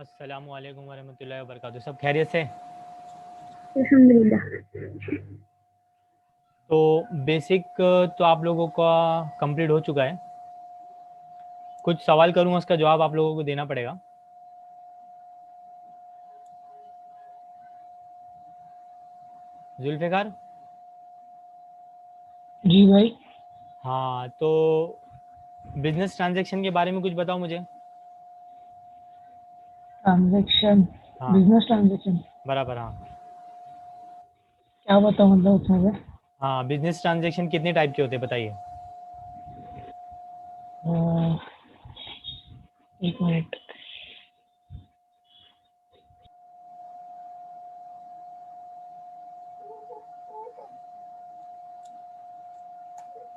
अस्सलामु अलैकुम वरहमतुल्लाहि वबरकातुहू। सब खैरियत से? अल्हम्दुलिल्लाह। तो बेसिक तो आप लोगों का कंप्लीट हो चुका है। कुछ सवाल करूँगा, उसका जवाब आप लोगों को देना पड़ेगा। जुल्फ़िकार? जी भाई। हाँ, तो बिजनेस ट्रांजैक्शन के बारे में कुछ बताओ मुझे। ट्रांजैक्शन, हाँ बिजनेस ट्रांजैक्शन बराबर। हाँ क्या बताऊँ मतलब उसमें से? हाँ, बिजनेस ट्रांजैक्शन कितने टाइप के होते हैं बताइए। एक मिनट।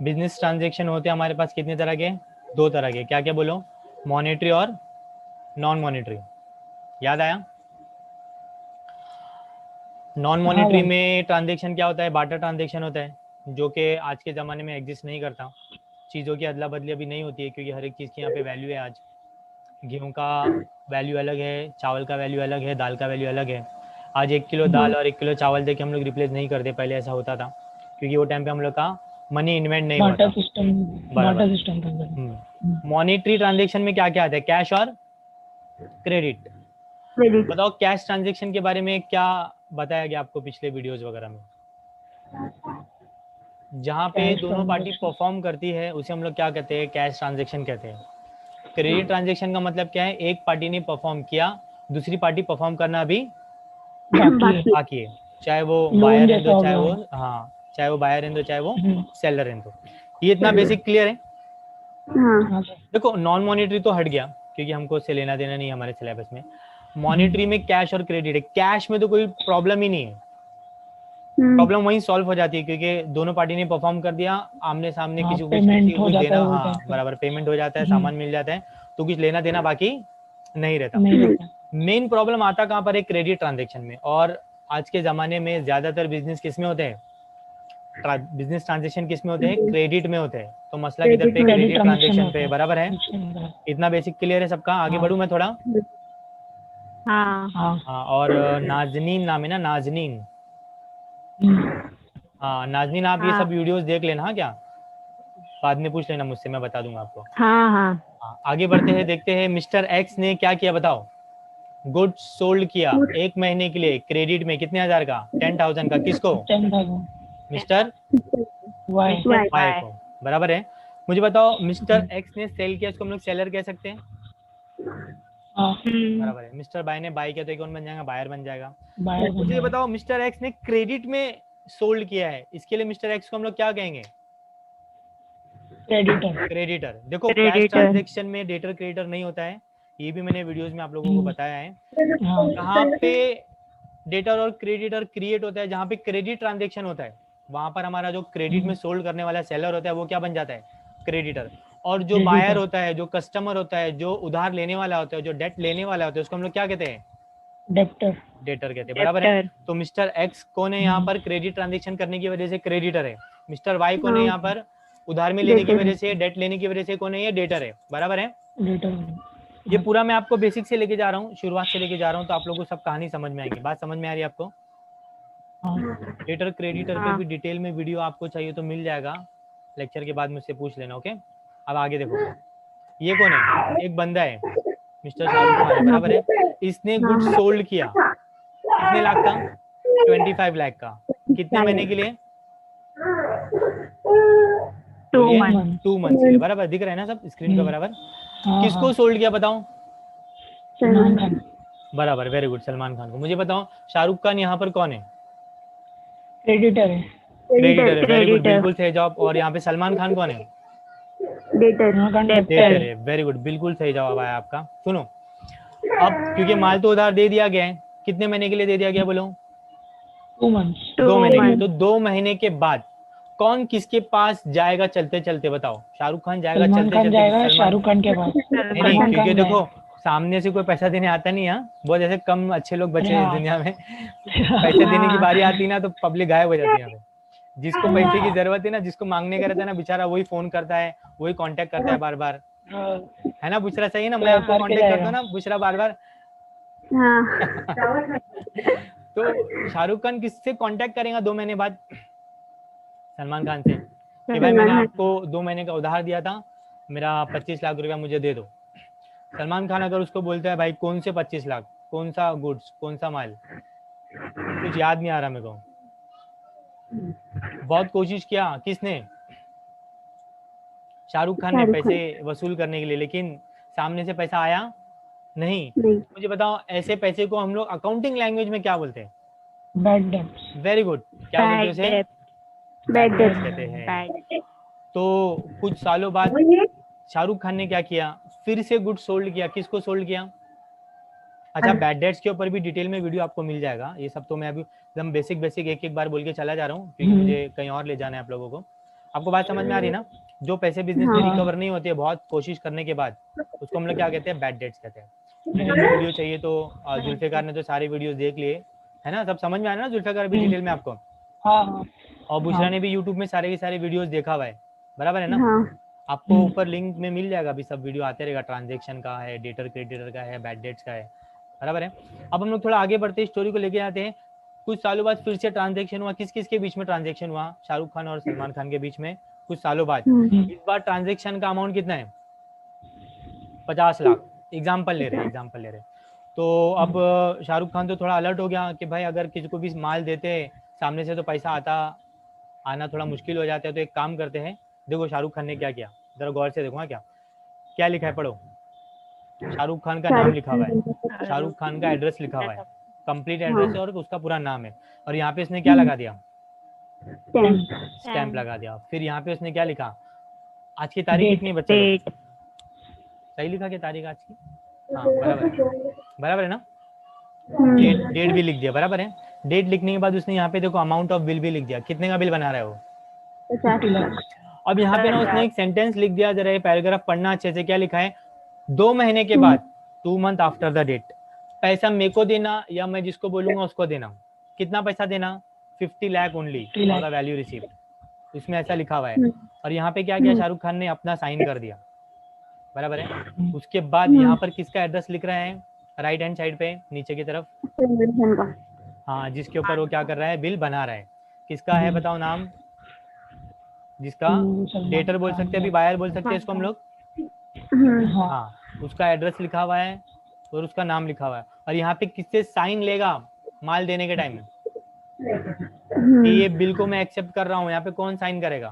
बिजनेस ट्रांजैक्शन होते हैं हमारे पास कितने तरह के? दो तरह के। क्या क्या बोलो? मॉनेटरी और नॉन मॉनेटरी। याद आया? नॉन हाँ मॉनेटरी भाई। में ट्रांजैक्शन क्या होता है? बार्टर ट्रांजैक्शन होता है, जो कि आज के ज़माने में एग्जिस्ट नहीं करता। चीज़ों की अदला बदली अभी नहीं होती है, क्योंकि हर एक चीज़ की यहाँ पे वैल्यू है। आज गेहूँ का वैल्यू अलग है, चावल का वैल्यू अलग है, दाल का वैल्यू अलग है। आज 1 किलो दाल और 1 किलो चावल दे के हम लोग रिप्लेस नहीं करते, पहले ऐसा होता था, क्योंकि वो टाइम पे हम लोग का मनी इन्वेंट नहीं हुआ बाटा था। सिस्टम, बराबर। बाटा सिस्टम था। मॉनेटरी ट्रांजेक्शन में क्या क्या आता है? कैश और क्रेडिट। क्रेडिट। बताओ कैश ट्रांजेक्शन के बारे में क्या बताया गया आपको पिछले वीडियोस वगैरह में? जहाँ पे कैश दोनों पार्टी ट्रांजैक्शन। परफॉर्म करती है उसे हम लोग क्या कहते हैं? कैश ट्रांजेक्शन कहते हैं। क्रेडिट ट्रांजेक्शन का मतलब क्या है? एक पार्टी ने परफॉर्म किया, दूसरी पार्टी परफॉर्म करना अभी बाकी। बाकी है। चाहे वो लोन बायर है जैसा तो हो चाहे गया। वो, हाँ, चाहे वो बायर है तो चाहे वो हम्म, सेलर है तो। ये इतना बेसिक क्लियर है? हाँ। हाँ सर। देखो, नॉन मॉनेटरी तो हट गया, क्योंकि हमको उससे लेना देना नहीं है हमारे सिलेबस में। हम्म, मॉनेटरी में कैश और क्रेडिट है। कैश में तो कोई प्रॉब्लम ही नहीं है, हम्म, प्रॉब्लम वहीं सॉल्व हो जाती है, क्योंकि दोनों पार्टी ने परफॉर्म कर दिया, आमने सामने हाँ, किसी को पेमेंट हो कुछ जाता देना, है वो टाइम हाँ पे। बराबर, पेमेंट हो जाता है, हम्म, सामान मिल जाता है, तो कुछ लेना देना बाकी नहीं रहता। नहीं नहीं। रहता। मेन प्रॉब्लम आता कहाँ पर है? क्रेडिट ट्रांजेक्शन में। और आज के ज़माने में ज़्यादातर बिजनेस किस में होते हैं? बिजनेस ट्रांजेक्शन किस में होते हैं? क्रेडिट में होते हैं। तो मसला किधर क्रेडिट पे? में। क्रेडिट क्रेडिट ट्रांजेक्शन ट्रांजेक्शन होता पे। है। बराबर है? इतना बेसिक क्लियर है सबका? आगे हाँ बढ़ूँ मैं थोड़ा? हाँ। हाँ। हाँ, और नाजनीन नाम है ना, नाजनीन। हम्म, हाँ नाजनीन, आप ये हाँ सब वीडियोस देख लेना। हाँ, क्या बाद में पूछ लेना मुझसे, मैं बता दूंगा आपको। हाँ हाँ। हाँ, आगे बढ़ते हैं, देखते हैं मिस्टर एक्स ने क्या किया बताओ। गुड्स सोल्ड किया एक महीने के लिए क्रेडिट में, कितने हजार का? 10,000 का। किसको? 10,000। Mister Y. वाई को। बराबर है। मुझे बताओ, मिस्टर एक्स ने सेल किया, इसको हम लोग सेलर कह सकते हैं। हाँ, बराबर है। मिस्टर बाय ने बाय किया तो कौन बन जाएगा? बायर बन जाएगा। बायर बन मुझे ये जाएगा। बताओ, मिस्टर एक्स ने क्रेडिट में सोल्ड किया है, इसके लिए मिस्टर एक्स को हम लोग क्या कहेंगे? क्रेडिटर। क्रेडिटर। देखो, कैश क्रेडिटर। ट्रांजेक्शन में डेटर क्रेडिटर नहीं होता है, ये भी मैंने वीडियोस में आप लोगों को बताया है। हाँ। कहाँ पे डेटर और क्रेडिटर क्रिएट होता है? जहाँ पे क्रेडिट ट्रांजेक्शन होता है, वहां पर हमारा जो क्रेडिट में सोल्ड करने वाला सेलर होता है वो क्या बन जाता है? क्रेडिटर। और जो बायर क्रेडिटर। होता है, जो कस्टमर होता है, जो उधार लेने वाला होता है, जो डेट लेने वाला होता है, उसको हम लोग क्या कहते हैं? डेप्टर। डेटर कहते हैं। बराबर है। तो मिस्टर एक्स कौन है यहाँ पर? क्रेडिट ट्रांजेक्शन करने की वजह से क्रेडिटर है। मिस्टर वाई कौन है यहाँ पर? उधार में लेने की डेटर। वजह से, डेट लेने की वजह से कौन है? ये डेटर है। बराबर है। डेटर। ये पूरा मैं आपको बेसिक से लेके जा रहा हूँ, शुरुआत से लेके जा रहा हूँ, तो आप लोगों को सब कहानी समझ में आएगी। बात समझ में आ रही है आपको? डेटर क्रेडिटर पे हाँ। भी डिटेल में वीडियो आपको चाहिए तो मिल जाएगा, लेक्चर के बाद मुझसे पूछ लेना। ओके, अब आगे देखो, ये कौन है? एक बंदा है, मिस्टर शाहरुख खान है। बराबर है। इसने गुड्स सोल्ड किया कितने लाख का? 25 लाख का। कितने महीने के लिए? 2 बोलिए। मंथ। 2 मंथ्स के लिए। बराबर दिख रहा है ना सब स्क्रीन पे? बराबर। हाँ हाँ। किसको सोल्ड किया बताओ? सलमान खान। बराबर, वेरी गुड, सलमान खान को। मुझे बताओ, शाहरुख खान यहाँ पर कौन है? क्रेडिटर है। क्रेडिटर है। Very good, creditor. बिल्कुल सही जवाब। और यहाँ पे सलमान खान कौन है? Debtor. Salman Khan debtor debtor है। है। वेरी गुड, बिल्कुल सही जवाब आया आपका। सुनो, अब क्योंकि माल तो उधार दे दिया गया है, कितने महीने के लिए दे दिया गया बोलो? 2 मंथ्स। 2 महीने के लिए। तो मंथ। 2 महीने के बाद कौन किसके पास जाएगा चलते चलते बताओ? शाहरुख खान जाएगा सलमान चलते खान चलते जाएगा सलमान? शाहरुख खान के पास। नहीं नहीं, सलमान सलमान क्योंकि खान देखो, जाएगा। सामने से कोई पैसा देने आता नहीं। यहाँ बहुत ऐसे कम अच्छे लोग अरे बचे हैं हाँ। दुनिया में। पैसे देने की बारी आती ना तो पब्लिक गायब हो जाती है यहाँ पे। जिसको पैसे की जरूरत है ना, जिसको मांगने का रहता है ना, बेचारा वही फोन करता है, वही कांटेक्ट करता है बार बार, हाँ, है ना? बुशरा सही है ना? तो मैं आपको FR के कांटेक्ट करता जाएगा। हूँ ना बुशरा बार बार, हाँ तो शाहरुख खान किससे कांटेक्ट करेगा 2 महीने बाद? सलमान खान से कि भाई सलमान मैंने खान। आपको 2 महीने का उधार दिया था, मेरा 25 लाख रुपया मुझे दे दो। सलमान खान अगर उसको बोलता है भाई कौन से 25 लाख, कौन सा गुड्स, कौन सा माल, कुछ याद नहीं आ रहा मेरे को। बहुत कोशिश किया किसने? शाहरुख खान ने शाहरुख पैसे खान। वसूल करने के लिए, लेकिन सामने से पैसा आया नहीं। नहीं। मुझे बताओ ऐसे पैसे को हम लोग अकाउंटिंग लैंग्वेज में क्या बोलते हैं? Bad debts. वेरी गुड, क्या बोलते हैं बैड उसे? Debt. Bad bad debts debt. कहते हैं। बैड। तो कुछ सालों बाद शाहरुख खान ने क्या किया, फिर से गुड सोल्ड किया। किसको सोल्ड किया? अच्छा, बैड डेट्स के ऊपर भी डिटेल में वीडियो आपको मिल जाएगा। ये सब तो मैं अभी एकदम बेसिक बेसिक एक एक बार बोल के चला जा रहा हूँ, क्योंकि मुझे कहीं और ले जाना है आप लोगों को। आपको बात समझ में आ रही है ना? जो पैसे बिजनेस में हाँ। रिकवर नहीं होते बहुत कोशिश करने के बाद, उसको हम लोग क्या कहते हैं? बैड डेट्स कहते हैं। डिटेल में वीडियो चाहिए तो जुल्फिकार ने तो सारे वीडियोस देख लिए है ना, सब समझ में आया ना जुल्फिकार भी डिटेल में आपको? हाँ हाँ और बुशरा ने भी यूट्यूब में सारे के सारे वीडियोस देखा हुआ है, बराबर है ना? हाँ। आपको ऊपर लिंक में मिल जाएगा, अभी सब वीडियो आते रहेगा। ट्रांजेक्शन का है, डेटर क्रेडिटर का है, बैड डेट्स का है, बराबर है। अब हम लोग थोड़ा आगे बढ़ते हैं, स्टोरी को लेके आते हैं। कुछ सालों बाद फिर से ट्रांजेक्शन हुआ। किस किस के बीच में ट्रांजेक्शन हुआ? शाहरुख खान और सलमान खान के बीच में कुछ सालों बाद। इस बार ट्रांजेक्शन का अमाउंट कितना है? 50 लाख। एग्जाम्पल ले रहे। तो अब शाहरुख खान तो थोड़ा अलर्ट हो गया कि भाई अगर किसी को भी माल देते सामने से तो पैसा आना थोड़ा मुश्किल हो जाता है, तो एक काम करते हैं। देखो शाहरुख खान ने क्या किया, जरा गौर से देखो। क्या क्या लिखा है, पढ़ो। शाहरुख खान का नाम लिखा हुआ है, शाहरुख खान का एड्रेस लिखा हुआ है, कंप्लीट एड्रेस है और उसका पूरा नाम है। और यहाँ पे इसने क्या लगा दिया? स्टैंप लगा दिया। फिर यहाँ पे उसने क्या लिखा? आज की तारीख कितनी है बच्चे लोग? सही लिखा क्या तारीख आज की? हाँ बराबर है ना? डेट भी लिख दिया, बराबर है। डेट लिखने के बाद उसने यहाँ पे देखो अमाउंट ऑफ बिल भी लिख दिया। कितने का बिल बना रहा है वो? 50 लाख। अब यहाँ पे ना उसने एक सेंटेंस लिख दिया, जरा ये पैराग्राफ पढ़ना अच्छे से। क्या लिखा है? 2 महीने के बाद, 2 मंथ आफ्टर द डेट, पैसा मेरे को देना या मैं जिसको बोलूंगा उसको देना। कितना पैसा देना? 50 lakh only for the value received. इसमें ऐसा लिखा हुआ है। और यहाँ पे क्या किया शाहरुख खान ने? अपना साइन कर दिया, बराबर है। उसके बाद यहाँ पर किसका एड्रेस लिख रहा है? राइट हैंड साइड पे नीचे की तरफ, हाँ, जिसके ऊपर वो क्या कर रहा है? बिल बना रहा है। किसका है बताओ नाम? जिसका डेटर बोल सकते हैं, अभी बायर बोल सकते हैं इसको हम लोग। हाँ, उसका एड्रेस लिखा हुआ है और उसका नाम लिखा हुआ है। और यहाँ पे किससे साइन लेगा माल देने के टाइम में? कि ये बिल को मैं एक्सेप्ट कर रहा हूँ, यहाँ पे कौन साइन करेगा?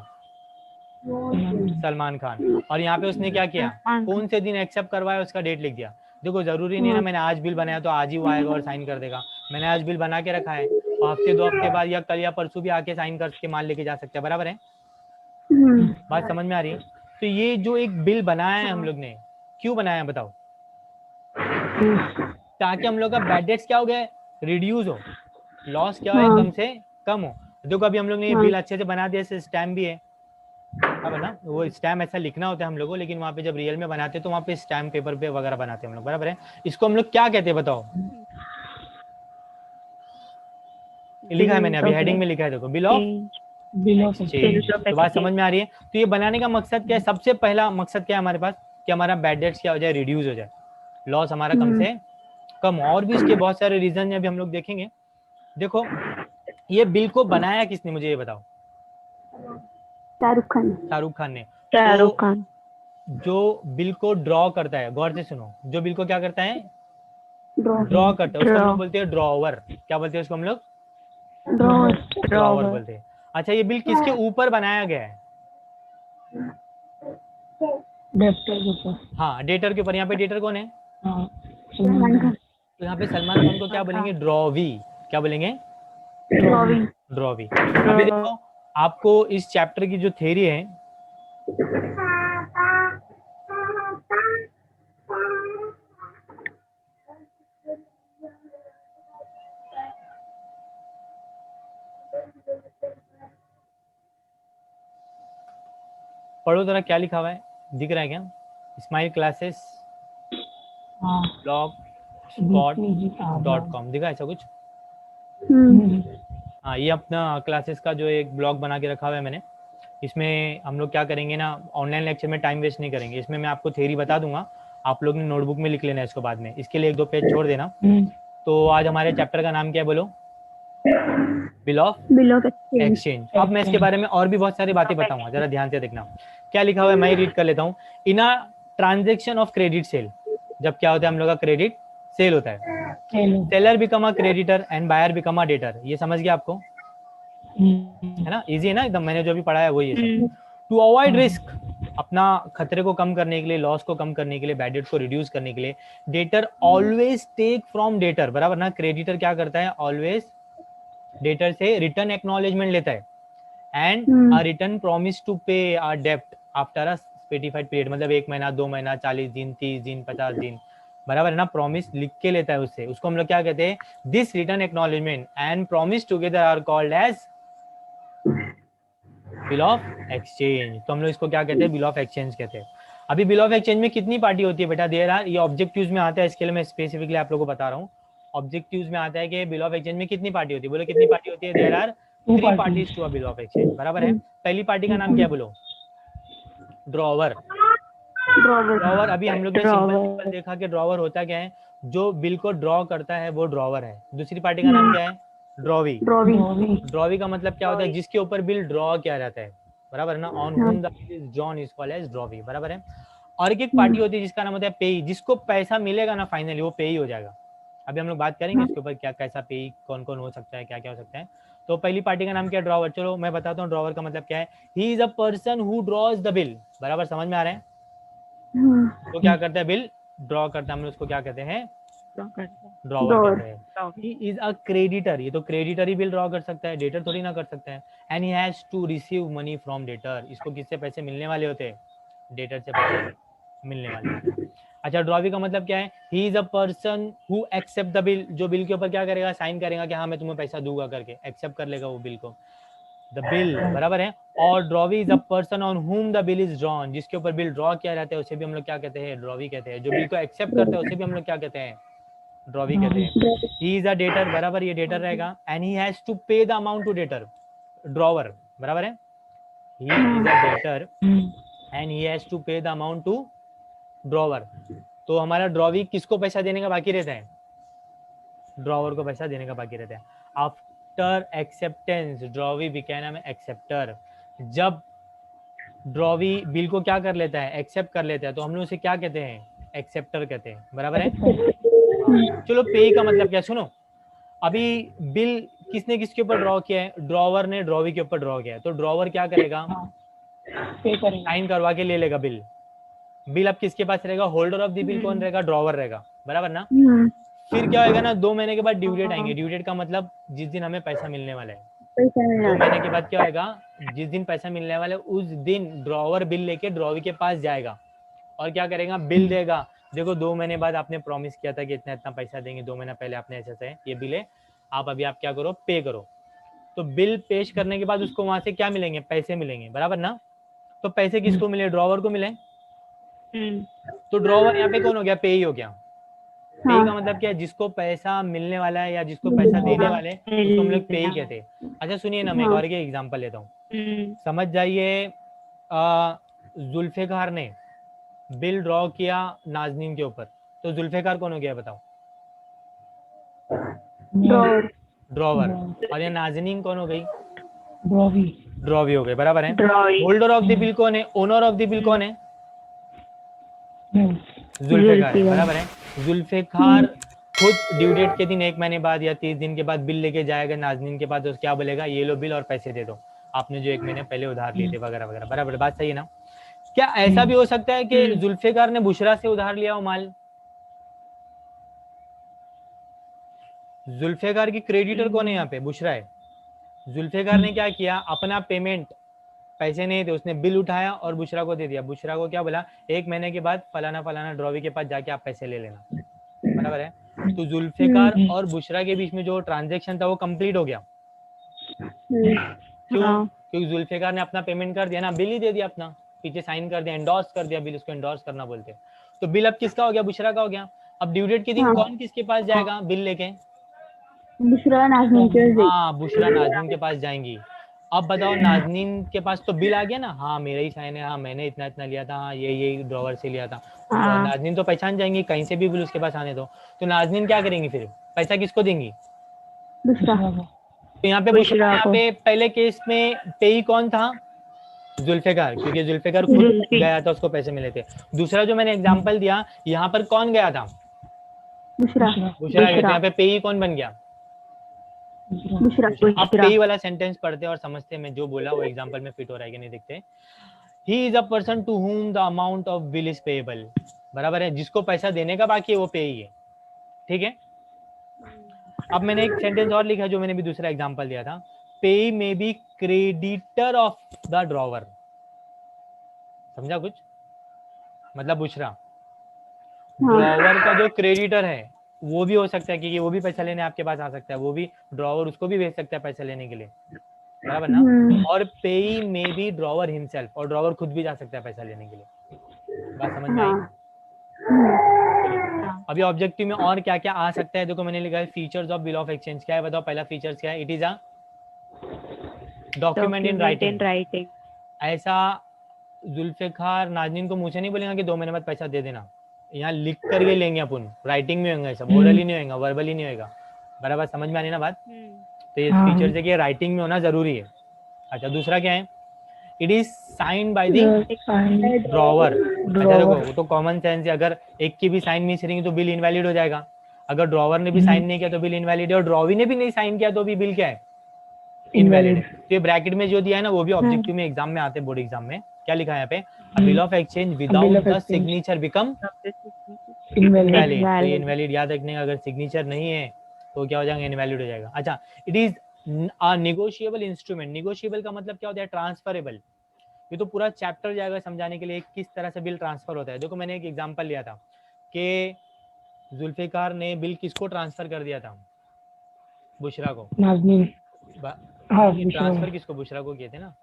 सलमान खान। और यहाँ पे उसने क्या किया? कौन से दिन एक्सेप्ट करवाया उसका डेट लिख दिया। देखो जरूरी नहीं ना मैंने आज बिल बनाया तो आज ही वो आएगा और साइन कर देगा। मैंने आज बिल बना के रखा है, और हफ्ते 2 हफ्ते बाद या कल या परसों भी आके साइन करके माल लेके जा सकते हैं, बराबर है। बात समझ में आ रही है? तो ये जो एक बिल बनाया है हम लोग ने, क्यों बनाया है बताओ? ताकि हम लोग का बैड डेट्स क्या हो गया? रिड्यूस हो, लॉस क्या है? कम से कम हो। देखो अभी हम लोग ने ये बिल अच्छे से बना दिया, स्टैम्प भी है, अब है ना। वो स्टैम्प ऐसा लिखना होता है हम लोगों को, लेकिन वहाँ पे जब रियल में बनाते हैं तो वहाँ पे स्टैम्प पेपर पे वगैरह बनाते हैं हम लोग, बराबर है। इसको हम लोग क्या कहते हैं बताओ? लिखा है मैंने अभी हेडिंग में लिखा है, देखो, बिल ऑफ एक्सचेंज। तो बात समझ में आ रही है? तो ये बनाने का मकसद क्या है? सबसे पहला मकसद क्या है हमारे पास? कि हमारा बैड डेट्स क्या हो जाए? रिड्यूस हो जाए, लॉस हमारा कम से कम। और भी इसके बहुत सारे रीजन है, अभी हम लोग देखेंगे। देखो ये बिल को बनाया किसने, मुझे ये बताओ? शाहरुख खान ने। तो जो बिल को ड्रॉ करता है, गौर से सुनो, जो बिल को क्या करता है? ड्रॉ करता है, उसको हम लोग बोलते हैं ड्रॉवर। क्या बोलते हैं उसको हम लोग? ड्रॉवर बोलते हैं। अच्छा, ये बिल किसके ऊपर बनाया गया है? डेटर के ऊपर। हाँ, डेटर के ऊपर। यहाँ पे डेटर कौन है? सलमान खान। तो यहाँ पे सलमान खान को क्या बोलेंगे? ड्रॉवी। क्या बोलेंगे? ड्रॉवी। अभी देखो आपको इस चैप्टर की जो थ्योरी है, पढ़ो जरा क्या लिखा हुआ है, दिख रहा है क्या? स्माइल क्लासेस blogspot.com दिखा ऐसा कुछ? हाँ, ये अपना क्लासेस का जो एक ब्लॉग बना के रखा हुआ है मैंने। इसमें हम लोग क्या करेंगे ना, ऑनलाइन लेक्चर में टाइम वेस्ट नहीं करेंगे। इसमें मैं आपको थ्योरी बता दूंगा आप लोग ने नोटबुक में लिख लेना है इसको बाद में, इसके लिए 1-2 पेज छोड़ देना। हम्म, तो आज हमारे चैप्टर का नाम क्या है बोलो? Bill of bill of exchange. Exchange. अब मैं इसके बारे में और भी बहुत सारी बातें बताऊंगा, जरा ध्यान से देखना। क्या लिखा हुआ है मैं रीड कर लेता हूँ। In a transaction of credit sale, जब क्या होता है हम लोग का क्रेडिट सेल होता है, चलो। Seller become a creditor and buyer become a debtor. ये समझ गया आपको? है ना, इजी है ना एकदम, मैंने जो अभी पढ़ा है वही है सब। टू अवॉइड रिस्क, अपना खतरे को कम करने के लिए, लॉस को कम करने के लिए, बैड डेट को रिड्यूस करने के लिए, debtor always take from debtor, बराबर ना। क्रेडिटर क्या करता है? ऑलवेज डेटर से रिटर्न एक्नॉलेजमेंट लेता है, and a return promise to pay a डेब्ट आफ्टर अ स्पेसिफाइड पीरियड, मतलब 1 महीना, 2 महीना, 40 दिन, 30 दिन, 50 दिन, बराबर है ना। प्रॉमिस लिख के लेता है उससे, उसको हम लोग क्या कहते हैं? This return acknowledgement and promise together are called as bill of exchange. तो हम लोग इसको क्या कहते हैं? बिल ऑफ एक्सचेंज कहते हैं। अभी बिल ऑफ एक्सचेंज में कितनी पार्टी होती है बेटा? देयर आर, ये ऑब्जेक्टिव्स में आता है, इसके लिए मैं स्पेसिफिकली आप लोगों को बता रहा हूँ। ऑब्जेक्टिव्स में आता है कि बिल ऑफ एक्सचेंज में कितनी पार्टी होती है? बोलो कितनी पार्टी होती है? There are 3 parties to a bill of exchange, बराबर है। पहली पार्टी का नाम क्या है बोलो? ड्रॉवर। ड्रॉवर, अभी हम लोग ने सिंपल देखा कि ड्रॉवर होता क्या है? जो बिल को ड्रॉ करता है वो ड्रॉवर है। दूसरी पार्टी का नाम क्या है? ड्रॉवी। ड्रॉवी का मतलब क्या होता है? जिसके ऊपर बिल ड्रॉ किया जाता है, बराबर है ना। On whom the bill is drawn is called as drawee, बराबर है। और एक पार्टी होती है जिसका नाम होता है पेई, जिसको पैसा मिलेगा ना फाइनली वो पेई हो जाएगा। अभी हम लोग बात करेंगे इसके ऊपर, क्या कैसा पेई, कौन कौन हो सकता है, क्या क्या हो सकता है। तो पहली पार्टी का नाम क्या है? ड्रॉवर। चलो मैं बताता हूँ ड्रॉवर का मतलब क्या है। He is a person who draws the bill, बराबर, समझ में आ रहा है? तो क्या करता है? बिल ड्रॉ करता है, हम लोग उसको क्या कहते हैं? ड्रॉवर कहते हैं। ही इज अ क्रेडिटर, ये तो क्रेडिटर ही बिल ड्रॉ कर सकता है, डेटर थोड़ी ना कर सकता है। And he has to receive money from debtor, इसको किससे पैसे मिलने वाले होते हैं? डेटर से पैसे मिलने वाले होते हैं। अच्छा, ड्रॉवी का मतलब क्या है? He is a person who accept the bill, जो बिल के ऊपर क्या करेगा? साइन करेगा कि हाँ मैं तुम्हें पैसा दूंगा करके, एक्सेप्ट कर लेगा वो बिल को, द बिल, बराबर है। और drawee is a person on whom the bill is drawn, जिसके ऊपर बिल ड्रॉ किया जाता है उसे भी हम लोग क्या कहते हैं? ड्रॉवी कहते हैं। जो बिल को एक्सेप्ट करता है उसे भी हम लोग क्या कहते हैं? ड्रॉवी कहते हैं। ही इज अ डेटर, बराबर, ये डेटर रहेगा। And he has to pay the amount to debtor, drawer, बराबर है। He is a debtor and he has to pay the amount to drawer. तो हमारा ड्रॉवी किसको पैसा देने का बाकी रहता है? ड्रॉवर को पैसा देने का बाकी रहता है। After acceptance drawee became an acceptor, जब ड्रॉवी बिल को क्या कर लेता है? एक्सेप्ट कर लेता है, तो हम लोग उसे क्या कहते हैं? एक्सेप्टर कहते हैं, बराबर है। हाँ। चलो पे का मतलब क्या, सुनो। अभी बिल किसने किसके ऊपर ड्रॉ किया है? ड्रॉवर ने ड्रॉवी के ऊपर ड्रॉ किया है, तो ड्रॉवर क्या करेगा? साइन करवा के ले लेगा बिल। बिल अब किसके पास रहेगा? होल्डर ऑफ द बिल कौन रहेगा? ड्रॉवर रहेगा, बराबर ना। फिर क्या होगा ना, 2 महीने के बाद ड्यू डेट आएंगे। ड्यू डेट का मतलब जिस दिन हमें पैसा मिलने वाला है। 2 महीने के बाद क्या होगा? जिस दिन पैसा मिलने वाला है उस दिन ड्रॉवर बिल लेके ड्रॉवी के पास जाएगा और क्या करेगा? बिल देगा। देखो 2 महीने बाद आपने प्रॉमिस किया था कि इतना इतना पैसा देंगे, 2 महीना पहले आपने ऐसे से ये बिल है, आप अभी आप क्या करो? पे करो। तो बिल पेश करने के बाद उसको वहां से क्या मिलेंगे? पैसे मिलेंगे, बराबर ना। तो पैसे किसको मिले? ड्रॉवर को मिले। तो ड्रॉवर यहाँ पे कौन हो गया? पे ही हो गया। पे का मतलब क्या है? जिसको पैसा मिलने वाला है या जिसको पैसा देने वाले हैं उसको हम लोग पे ही कहते हैं। अच्छा सुनिए ना, मैं एक और के एग्जांपल लेता हूँ, समझ जाइए। जुल्फिकार ने बिल ड्रॉ किया नाजनीन के ऊपर, तो जुल्फिकार कौन हो गया बताओ? ड्रॉवर। और ये नाजनीन कौन हो गई? ड्रॉवी हो गई, बराबर है। होल्डर ऑफ द बिल कौन है? ओनर ऑफ द बिल कौन है? जुल्फिकार है, बराबर है। जुल्फिकार खुद ड्यू डेट के दिन 1 महीने बाद या 30 दिन के बाद बिल लेके जाएगा नाजनीन के पास, तो क्या बोलेगा? ये लो बिल और पैसे दे दो, आपने जो 1 महीने पहले उधार लिए थे, वगैरह वगैरह, बराबर। बात सही है ना। क्या ऐसा भी हो सकता है कि जुल्फिकार ने बुशरा से उधार लिया हो माल? जुल्फिकार की क्रेडिटर कौन है यहाँ पे? बुशरा है। जुल्फिकार ने क्या किया? अपना पेमेंट, पैसे नहीं थे, उसने बिल उठाया और बुशरा को दे दिया। बुशरा को क्या बोला? 1 महीने के बाद फलाना फलाना ड्रॉवी के पास जाके आप पैसे ले लेना, बराबर है। तो जुल्फिकार और बुशरा के बीच में जो ट्रांजेक्शन था वो कंप्लीट हो गया। क्यों? क्योंकि जुल्फिकार ने अपना पेमेंट कर दिया ना, बिल ही दे दिया अपना, पीछे साइन कर दिया, एंडोर्स कर दिया बिल, उसको एंडोर्स करना बोलते हैं। तो बिल अब किसका हो गया? बुशरा का हो गया। अब ड्यू डेट के दिन कौन किसके पास जाएगा बिल लेके? बुशरा नाज़नीन के पास। हाँ, बुशरा नाज़नीन के पास जाएंगी। अब बताओ नाजनीन के पास तो बिल आ गया ना, हाँ मेरा ही साइन है, हाँ मैंने इतना इतना लिया था, हाँ ये ड्रॉवर से लिया था। हाँ। नाजनीन तो पहचान जाएंगी, कहीं से भी बिल उसके पास आने दो, तो नाजनीन क्या करेंगी फिर, पैसा किसको देंगी? बुशरा तो यहाँ पे बुशरा, यहाँ पे पहले केस में पेई कौन था? जुल्फिकार, क्योंकि जुल्फिकार खुद जुल्फी। गया था, उसको पैसे मिले थे। दूसरा जो मैंने एग्जांपल दिया, यहाँ पर कौन गया था? बुशरा बुशरा गया, तो यहाँ पे पेई कौन बन गया? बुशरा अब बुशरा पेई वाला सेंटेंस पढ़ते और समझते, मैं जो बोला वो एग्जांपल में फिट हो रहा है कि नहीं देखते। He is a person to whom the amount of bill is payable, बराबर है, जिसको पैसा देने का बाकी है वो पेई है, ठीक है। अब मैंने एक सेंटेंस और लिखा जो मैंने भी दूसरा एग्जांपल दिया था, पेई may be creditor of the drawer, समझा कुछ? मतलब बुशरा ड्रॉवर का जो क्रेडिटर है वो भी हो सकता है, क्योंकि वो भी पैसा लेने आपके पास आ सकता है, वो भी ड्रॉवर उसको भी भेज सकता है पैसा लेने के लिए, बराबर ना। और पेई मे बी ड्रॉवर हिमसेल्फ, और ड्रॉवर खुद भी जा सकता है पैसा लेने के लिए। बात समझ में आई? अभी ऑब्जेक्टिव में और क्या क्या आ सकता है, देखो मैंने लिखा है features of bill of exchange. क्या है बताओ? पहला फीचर्स क्या है? It is a document in writing. ऐसा जुल्फिकार नाजनीन को मुँह से नहीं बोलेगा कि 2 महीने बाद पैसा दे देना, यहाँ लिख करके लेंगे अपन, राइटिंग में होगा, सब ओरली नहीं होगा, वर्बली नहीं होगा, बराबर समझ में आने ना बात? तो ये फीचर है कि राइटिंग में होना जरूरी है। अच्छा दूसरा क्या है? It is sine by the drawer. अच्छा देखो वो तो कॉमन सेंस है, अगर एक की भी साइन मिस रहेंगी तो बिल इनवैलिड हो जाएगा, अगर ड्रॉवर ने भी साइन नहीं किया तो बिल इनवैलिड है, और ड्रॉवी ने भी नहीं साइन किया तो भी बिल क्या है? इनवैलिड है। तो ये ब्रैकेट में जो दिया है ना वो भी ऑब्जेक्टिव में एग्जाम में आते हैं, बोर्ड एग्जाम में क्या लिखा है यहाँ पे? Bill of exchange without the signature become invalid. तो ये इनवैलिड याद रखने का, अगर सिग्नेचर नहीं है तो क्या हो जाएगा? इनवैलिड हो जाएगा। अच्छा it is a negotiable instrument. Negotiable का मतलब क्या होता है? ट्रांसफरेबल। ये तो पूरा चैप्टर जाएगा समझाने के लिए किस तरह से बिल ट्रांसफर होता है। देखो मैंने एक एग्जांपल लिया था कि जुल्फिकार ने बिल किसको ट्रांसफर कर दिया था? बुशरा को। ट्रांसफर किसको? बुशरा को किए थे ना,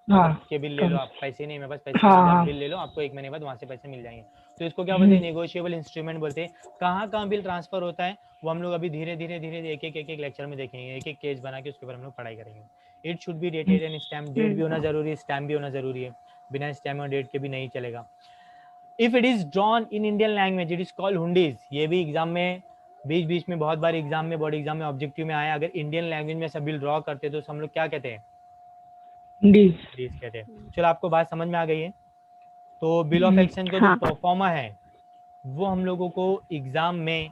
कि बिल ले लो, आप पैसे नहीं मेरे पास, पैसे बिल ले लो, आपको 1 महीने बाद वहां से पैसे मिल जाएंगे। तो इसको क्या बोलते हैं? नेगोशिएबल इंस्ट्रूमेंट बोलते हैं। कहाँ कहाँ बिल ट्रांसफर होता है वो हम लोग अभी धीरे धीरे एक एक लेक्चर में देखेंगे, एक एक केस बना के उसके ऊपर हम लोग पढ़ाई करेंगे। It should be dated and stamp, date भी होना जरूरी है, स्टैम्प भी होना जरूरी है, बिना स्टैम्प और डेट के भी नहीं चलेगा। If it is drawn in Indian language it is called hundis. ये भी एग्जाम में बीच बीच में बहुत बार एग्जाम में, बोर्ड एग्जाम में ऑब्जेक्टिव में आया, अगर इंडियन लैंग्वेज में ऐसा बिल ड्रॉ करते तो हम लोग क्या कहते हैं? हुंडीज कहते हैं। चलो आपको बात समझ में आ गई है। तो बिल ऑफ एक्सचेंज का जो परफॉर्मा है वो हम लोगों को एग्जाम में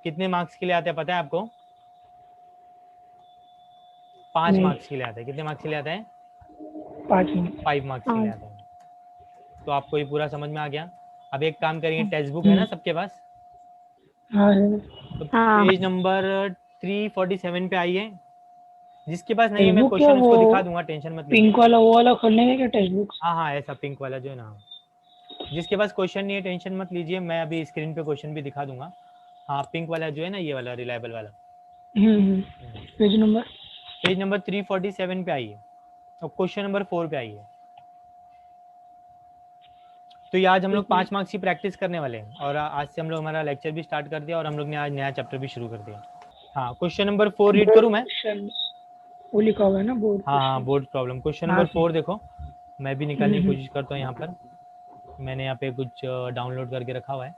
कितने मार्क्स के लिए आता है पता है आपको? 5 मार्क्स के लिए आता है। कितने मार्क्स के लिए आता है? 5 मार्क्स के लिए आता है। तो आपको ये पूरा समझ में आ गया। अब एक काम करेंगे, टेक्स्ट बुक है ना सबके पास? तो पेज नंबर 347 पे आइए। जिसके पास नहीं है मैं क्वेश्चन उसको दिखा दूंगा, टेंशन मत लीजिए। पिंक वाला वो वाला खोलने का क्या टेक्स्ट बुक? हाँ ऐसा पिंक वाला जो है ना, जिसके पास क्वेश्चन नहीं है टेंशन मत लीजिए, मैं अभी स्क्रीन पे क्वेश्चन भी दिखा दूंगा। हाँ पिंक वाला जो है ना, ये वाला रिलायबल वाला। पेज नंबर 347 पे आइए और क्वेश्चन नंबर 4 पे आइए। तो ये आज हम लोग 5 मार्क्स की प्रैक्टिस करने वाले हैं, और आज से हम लोग हमारा लेक्चर भी स्टार्ट कर दिया और हम लोग ने आज नया चैप्टर भी शुरू कर दिया। हाँ क्वेश्चन नंबर 4 रीड करूँ मैं? वो लिखा हुआ है ना बोर्ड? हाँ बोर्ड प्रॉब्लम। क्वेश्चन नंबर 4 देखो, मैं भी निकालने की कोशिश करता हूँ। यहाँ पर मैंने यहाँ पे कुछ डाउनलोड करके रखा हुआ है।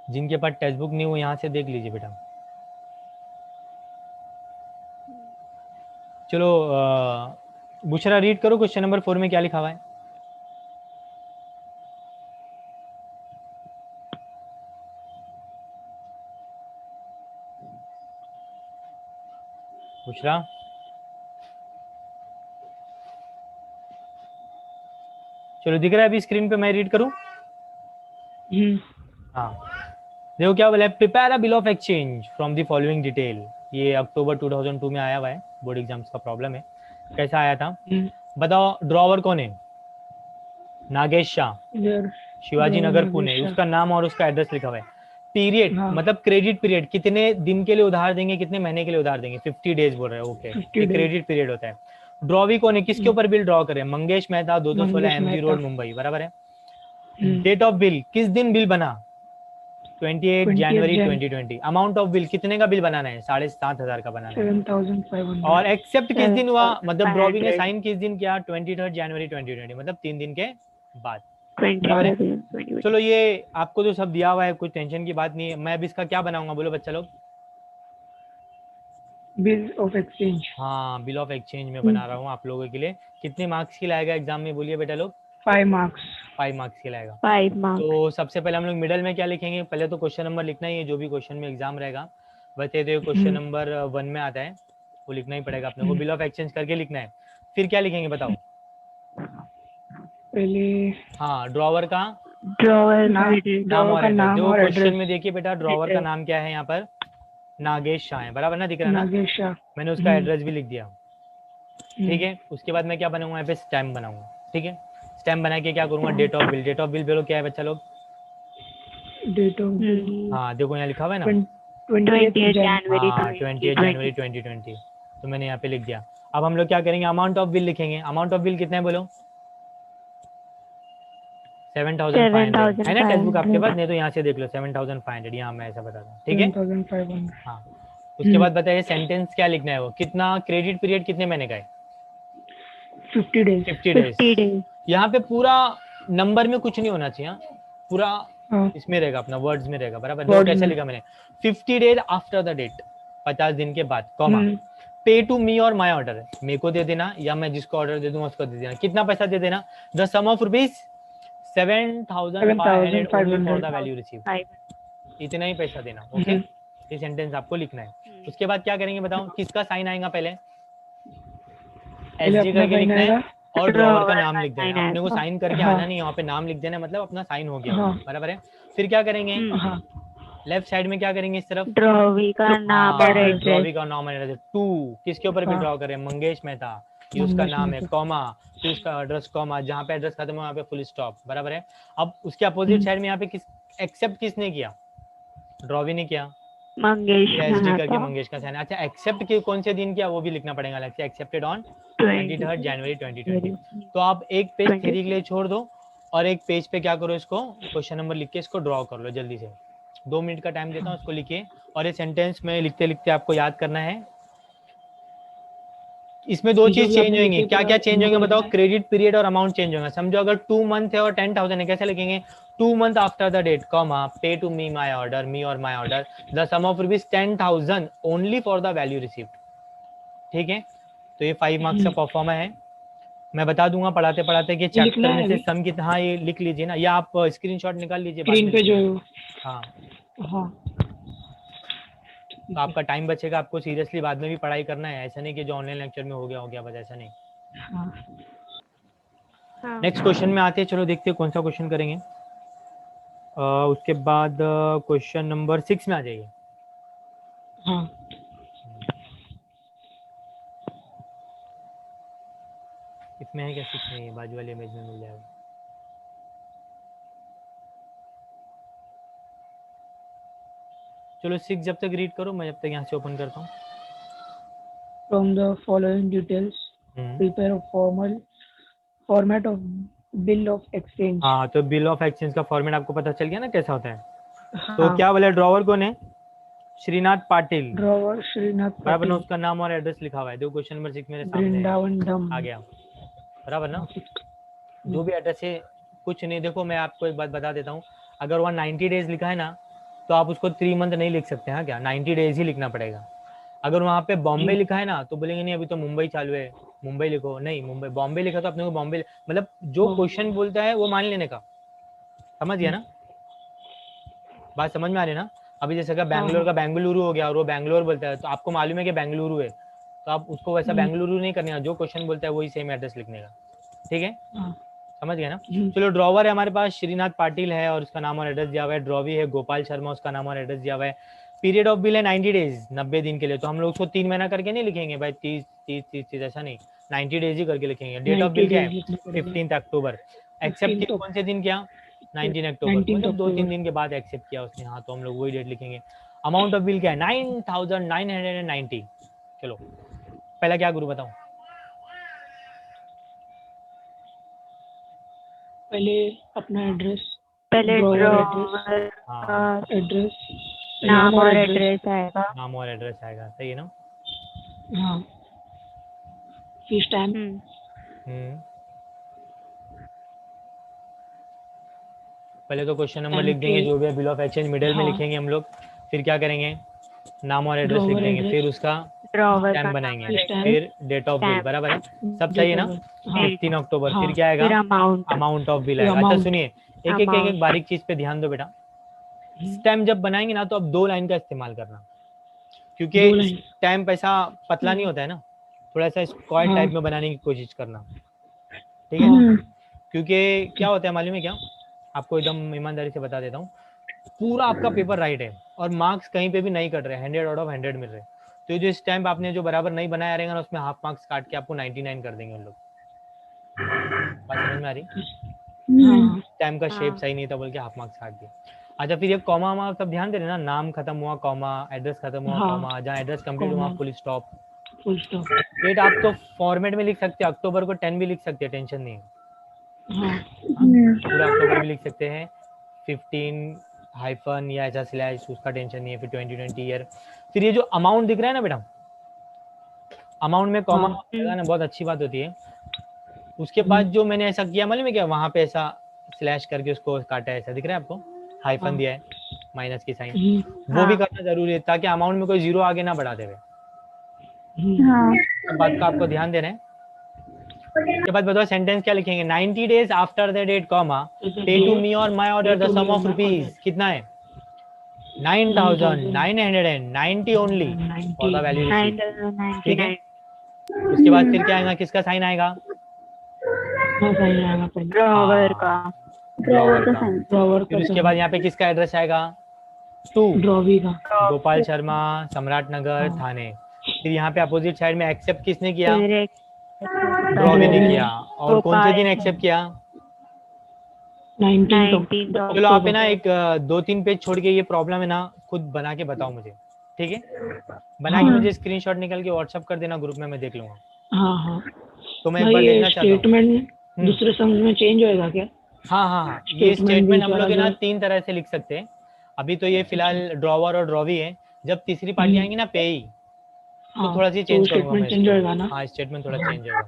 जिनके पास टेक्स्ट बुक नहीं वो यहाँ से देख लीजिए बेटा। चलो बुशरा रीड करो, क्वेश्चन नंबर 4 में क्या लिखा हुआ है? बुशरा चलो दिख रहा है अभी स्क्रीन पे, मैं रीड करूं? हाँ देखो क्या बोला है, prepare a bill of exchange from the following detail. ये अक्टूबर 2002 में आया हुआ है, बोर्ड एग्जाम्स का प्रॉब्लम है। कैसा आया था बताओ? ड्रॉवर कौन है? नागेश शाह, शिवाजी नगर पुणे, उसका नाम और उसका एड्रेस लिखा हुआ है। पीरियड मतलब क्रेडिट पीरियड, कितने दिन के लिए उधार देंगे, कितने महीने के लिए उधार देंगे? 50 डेज बोल रहे हैं। ओके ये क्रेडिट पीरियड होता है। ड्रॉ भी कौन है, किसके ऊपर बिल ड्रॉ करें, मंगेश मेहता 216 मंगेश एमजी मेहता। रोड मुंबई, बराबर है। हम्म, डेट ऑफ बिल, किस दिन बिल बना, 28 जनवरी Jan 2020। अमाउंट ऑफ बिल, कितने का बिल बनाना है, 7,500 का बनाना है। 7,500। और एक्सेप्ट किस दिन हुआ, मतलब ड्रॉवी ने 7,500 साइन किस दिन किया, 23 जनवरी 2020, मतलब 3 दिन के बाद, बराबर है। 20 चलो ये आपको तो सब दिया हुआ है, कुछ टेंशन की बात नहीं है। मैं अब इसका क्या बनाऊंगा, बोलो बच्चा लोग। Bill of exchange. हाँ, बिल ऑफ एक्सचेंज में बना रहा हूँ आप लोगों के लिए। कितने मार्क्स की लाएगा एग्जाम में, बोलिए बेटा लोग। 5 मार्क्स। 5 मार्क्स की लाएगा। 5 marks। तो सबसे पहले हम लोग मिडल में क्या लिखेंगे, पहले तो क्वेश्चन नंबर लिखना ही है, जो भी क्वेश्चन में एग्जाम रहेगा। वैसे तो क्वेश्चन नंबर 1 में आता है, वो लिखना ही पड़ेगा अपने को, बिल ऑफ एक्सचेंज करके लिखना है। फिर क्या लिखेंगे बताओ। पहले हाँ, ड्रॉवर का ड्रॉवर नाम नाम ड्रॉवर और का एड्रेस। नाम देखो और क्वेश्चन एड्रेस। में देखिए बेटा, ड्रॉवर का नाम क्या है यहाँ पर, नागेश शाह है, बराबर ना, दिख रहा है ना। नागेश शाह। मैंने उसका एड्रेस भी लिख दिया, ठीक हम्म, है। उसके बाद मैं क्या बनाऊंगा, यहाँ पे स्टैम्प बनाऊंगा, ठीक है। स्टैम्प बना के क्या करूंगा, date of bill. Date of bill बोलो क्या है बच्चा लोग। डेट ऑफ हाँ देखो यहाँ लिखा हुआ है ना, 20 जनवरी हाँ 28 जनवरी 2020, तो मैंने यहाँ पे लिख दिया। अब हम लोग क्या करेंगे, अमाउंट ऑफ बिल लिखेंगे। अमाउंट ऑफ बिल कितना है बोलो, 7,500 है ना। टेक्स्ट बुक आपके पास नहीं तो यहाँ से देख लो, 7,500, यहाँ मैं ऐसा बताता हूँ, ठीक है। 7,500। हाँ, उसके बाद बताइए सेंटेंस क्या लिखना है, वो कितना क्रेडिट पीरियड कितने महीने का है, 50 डेज। 50 डेज। 50 days। यहाँ पे पूरा नंबर में कुछ नहीं होना चाहिए, हाँ? पूरा हाँ, इसमें रहेगा, अपना वर्ड्स में रहेगा, बराबर। देखो वर्ड कैसे में। लिखा मैंने, 50 डेज आफ्टर द डेट, 50 दिन के बाद, comma, pay to me or my order, मेरे को दे देना या मैं जिसको ऑर्डर दे दूंगा उसको दे देना। कितना पैसा दे देना, the sum of rupees 7,500 only for the value receive, 5। इतना ही पैसा देना, ओके। ये सेंटेंस आपको लिखना है। उसके बाद क्या करेंगे बताओ, किसका साइन आएगा, पहले पहले एस डी अपना करके साइन लिखना है आएगा। और ड्रॉवर का नाम ड्रॉवर लिख का देना sign है। अपने को आएगा। साइन करके हाँ। आना नहीं, यहाँ पे नाम लिख देना, मतलब अपना साइन हो गया, हाँ। बराबर है। फिर क्या करेंगे, हाँ, लेफ्ट साइड में क्या करेंगे, इस तरफ ड्रॉवी का नाम और एड्रेस। ड्रॉवी का नाम है, टू किसके ऊपर भी हाँ। ड्रॉ करें, मंगेश मेहता, ये उसका मंगेश नाम है, मेहता। कॉमा, फिर उसका एड्रेस, कॉमा, जहाँ पे एड्रेस खत्म हो वहाँ पे फुल स्टॉप, बराबर है। अब उसके अपोजिट साइड में यहाँ पे किस एक्सेप्ट किसने किया, ड्रॉवी ने किया, मंगेश एस डी करके मेहता। मंगेश का साइन। अच्छा, एक्सेप्ट के कौन से दिन किया वो भी लिखना पड़ेगा अलग से, एक्सेप्टेड ऑन 23 जनवरी 2020। तो आप एक पेज थ्योरी के लिए छोड़ दो और एक पेज पे क्या करो, इसको क्वेश्चन नंबर लिख के इसको ड्रॉ कर लो जल्दी से। 2 मिनट का टाइम देता हूँ, इसको लिखिए। और ये सेंटेंस में लिखते लिखते आपको याद करना है। इसमें दो चीज चेंज होंगी, क्या क्या चेंज होंगे बताओ, क्रेडिट पीरियड और अमाउंट चेंज होगा। समझो अगर 2 मंथ है और 10,000 है, कैसे लिखेंगे, 2 month after the date, comma, pay to me my order, me or my order, the sum of rupees 10,000 only for the value received, ठीक है। तो ये 5 मार्क्स का परफॉर्मा है। मैं बता दूंगा पढ़ाते पढ़ाते कि चैप्टर में से सम कितना, हाँ ये लिख लीजिए ना, या आप स्क्रीनशॉट निकाल लीजिए बाद स्क्रीन में पे जो हाँ। हाँ, तो आपका टाइम बचेगा, आपको सीरियसली बाद में भी पढ़ाई करना है, ऐसा नहीं कि जो ऑनलाइन लेक्चर में हो गया बस, ऐसा नहीं। हाँ। नेक्स्ट क्वेश्चन में आते हैं, चलो देखते हैं कौन सा क्वेश्चन करेंगे। उसके बाद क्वेश्चन नंबर 6 में आ जाइए। हाँ, इसमें है क्या, 6 नहीं है, बाजू वाले इमेज में मिल जाएगा। चलो 6 जब तक रीड करो, मैं जब तक यहाँ से ओपन करता हूँ। from the following details prepare a format of bill of exchange। हाँ, तो बिल ऑफ एक्सचेंज का फॉर्मेट आपको पता चल गया ना कैसा होता है। हाँ। तो क्या बोले, ड्रॉवर कौन है, श्रीनाथ पाटिल, ड्रॉवर श्रीनाथ बराबर ना, पाटिल, उसका नाम और एड्रेस लिखा हुआ है। देखो क्वेश्चन नंबर 6 मेरे सामने है, वृंदावन धाम। आ गया, बराबर ना। जो भी एड्रेस है कुछ नहीं, देखो मैं आपको एक बात बता देता हूँ, अगर वहाँ 90 डेज लिखा है ना, तो आप उसको 3 मंथ नहीं लिख सकते हैं, क्या 90 डेज ही लिखना पड़ेगा। अगर वहाँ पे बॉम्बे लिखा है ना, तो बोलेंगे नहीं अभी तो मुंबई चालू है, मुंबई लिखो, नहीं मुंबई, बॉम्बे लिखा तो अपने को बॉम्बे, मतलब जो क्वेश्चन बोलता है वो मान लेने का, समझ गया ना, बात समझ में आ रही है ना। अभी जैसे अगर बैंगलोर का बेंगलुरु हो गया और वो बैंगलोर बोलता है, तो आपको मालूम है कि बेंगलुरु है, तो आप उसको वैसा बेंगलुरु नहीं करने का, जो क्वेश्चन बोलता है वही सेम एड्रेस लिखने का, ठीक है, समझ गए ना। चलो ड्रॉवर है हमारे पास, श्रीनाथ पाटिल है और उसका नाम और एड्रेस दिया हुआ है। ड्रॉवी है गोपाल शर्मा, उसका नाम और एड्रेस दिया हुआ है। पीरियड ऑफ बिल है 90 डेज, 90 दिन के लिए, तो हम लोग उसको 3 महीना करके नहीं लिखेंगे भाई, 30 ऐसा नहीं, 90 डेज ही करके लिखेंगे। डेट ऑफ बिल क्या है, 15 अक्टूबर। एक्सेप्ट किया कौन से दिन किया, 19 अक्टूबर, मतलब 2-3 दिन के बाद एक्सेप्ट किया उसने, हाँ, तो हम लोग वही डेट लिखेंगे। अमाउंट ऑफ बिल क्या है, 9,990। चलो पहला क्या गुरु बताओ, पहले अपना एड्रेस, पहले ड्रॉवर ड्रॉवर हाँ का एड्रेस, नाम और एड्रेस आएगा। नाम और एड्रेस आएगा, सही है ना? हाँ, फिर स्टैम्प, हम्म पहले तो क्वेश्चन नंबर लिख देंगे जो भी है, बिल ऑफ एक्सचेंज मिडिल में हाँ। लिखेंगे हम लोग। फिर क्या करेंगे, नाम और एड्रेस लिख ड्रॉवर देंगे, एड्रेस, फिर उसका ड्रॉवर स्टैम्प का बनाएंगे, नाम, स्टैम्प, फिर डेट ऑफ बिल, स्टैम्प, बराबर है? सब सही है ना? हाँ 15 अक्टूबर, हाँ, फिर क्या आएगा? फिर अमाउंट, अमाउंट ऑफ बिल फिर आएगा। अच्छा amount, सुनिए, एक एक amount, बारीक चीज पे ध्यान दो बेटा। स्टैम्प जब बनाएंगे ना तो अब 2 लाइन का इस्तेमाल करना, 2 क्योंकि लाइन, स्टैम्प ऐसा पतला नहीं होता है ना, थोड़ा सा स्क्वायर हाँ टाइप में बनाने की कोशिश करना, ठीक है? हाँ, क्योंकि क्या होता है मालूम है क्या, आपको एकदम ईमानदारी से बता देता हूँ, पूरा आपका पेपर राइट है और मार्क्स कहीं पे भी नहीं कट रहे, 100 आउट ऑफ 100 मिल रहे। तो ये जो स्टैम्प आपने जो बराबर नहीं बनाया रहेगा ना, उसमें हाफ मार्क्स काट के आपको 99 कर देंगे उन लोग। बात समझ में आ रही? हाँ स्टैम्प का शेप हाँ। सही नहीं था बोल के हाफ मार्क्स काट दिए। अच्छा फिर ये कॉमा वॉमा सब ध्यान दे रहे ना, नाम खत्म हुआ कॉमा, एड्रेस खत्म हुआ हाँ, कॉमा, जहाँ एड्रेस कंप्लीट हुआ comma, full stop. Full stop, date आप तो फॉर्मेट में लिख सकते हैं, अक्टूबर को 10 भी लिख सकते हैं, टेंशन नहीं है। हाँ हाँ, पूरा अक्टूबर भी लिख सकते हैं, 15 हाइफन या ऐसा स्लैश, उसका टेंशन नहीं है। फिर 2020 ईयर। फिर ये जो अमाउंट दिख रहा है ना बेटा, अमाउंट में कॉमा हाँ, लगाना बहुत अच्छी बात होती है। उसके बाद जो मैंने ऐसा किया मालूम है क्या, वहां पे ऐसा स्लैश करके उसको काटा है, ऐसा दिख रहा है आपको, हाइफन हाँ, दिया है, माइनस की साइन, वो हाँ। भी करना जरूरी है ताकि अमाउंट में कोई जीरो आगे ना बढ़ाते हुए। हाँ, सब बात का आपको ध्यान देना है। उसके बाद बताओ सेंटेंस क्या लिखेंगे, 90 days after the date comma pay to me or my order the sum of rupees, कितना है? 9,990 only for the value received, ठीक है? 9,999 उसके बाद फिर क्या आएगा, किसका साइन आएगा? हाँ सही आएगा पहले, ड्रॉवर का, ड्रॉवर का। ड्रॉवर फिर का उसके बाद यहाँ पे किसका एड्रेस आएगा? 2 ड्रॉवी का, गोपाल शर्मा, सम्राट नगर, हाँ। थाने। फिर यहाँ पे अपोजिट साइड में एक्सेप्ट किसने किया? फिर एक ड्रॉवी ने ड्रॉवी किया। और कौन से दिन एक्सेप्ट किया? 19 चलो आप है ना एक 2-3 पेज छोड़ के ये प्रॉब्लम है ना खुद बना के बताओ मुझे, ठीक है? बना के मुझे स्क्रीनशॉट निकल के व्हाट्सअप कर देना ग्रुप में, मैं देख लूंगा। हाँ हाँ। तो मैं एक भाई बार ये देखना चाहता हूँ। स्टेटमेंट दूसरे सम्स में चेंज होएगा क्या? हाँ हाँ हाँ, ये स्टेटमेंट बीच हम लोग वाला है ना जो- 3 तरह से लिख सकते हैं। अभी तो ये फिलहाल ड्रॉवर और ड्रॉवी है, जब तीसरी पार्टी आएंगी ना पेई, तो हाँ, थोड़ा सी तो चेंज करूंगा मैं स्टेटमेंट चेंज होएगा इसको। ना? हाँ स्टेटमेंट थोड़ा चेंज होगा।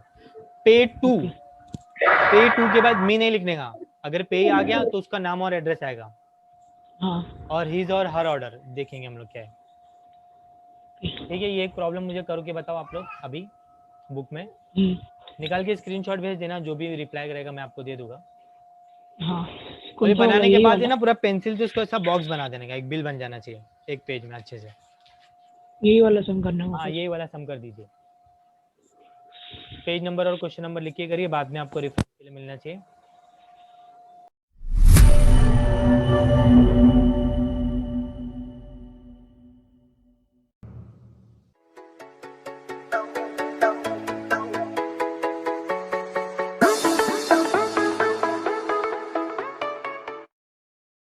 पे टू, पे टू के बाद मी नहीं लिखने का, अगर पे आ गया तो उसका नाम और एड्रेस आएगा, हाँ और हिज और हर ऑर्डर देखेंगे हम लोग क्या है, ठीक है? ये एक प्रॉब्लम मुझे करो के बताओ आप लोग अभी बुक में निकाल के स्क्रीनशॉट भेज देना, जो भी रिप्लाई करेगा मैं आपको दे दूंगा। हाँ। और ये कौन सा बनाने वाला? के यही बाद है वाला? ना पूरा पेंसिल से उसको ऐसा बॉक्स बना देने का, एक बिल बन जाना चाहिए एक पेज में अच्छे से। यही वाला सम करना होगा हाँ फिर? यही वाला सम कर दीजिए, पेज नंबर और क्वेश्चन नंबर लिख के करिए, बाद में आपको रिफरेंस के लिए मिलना चाहिए।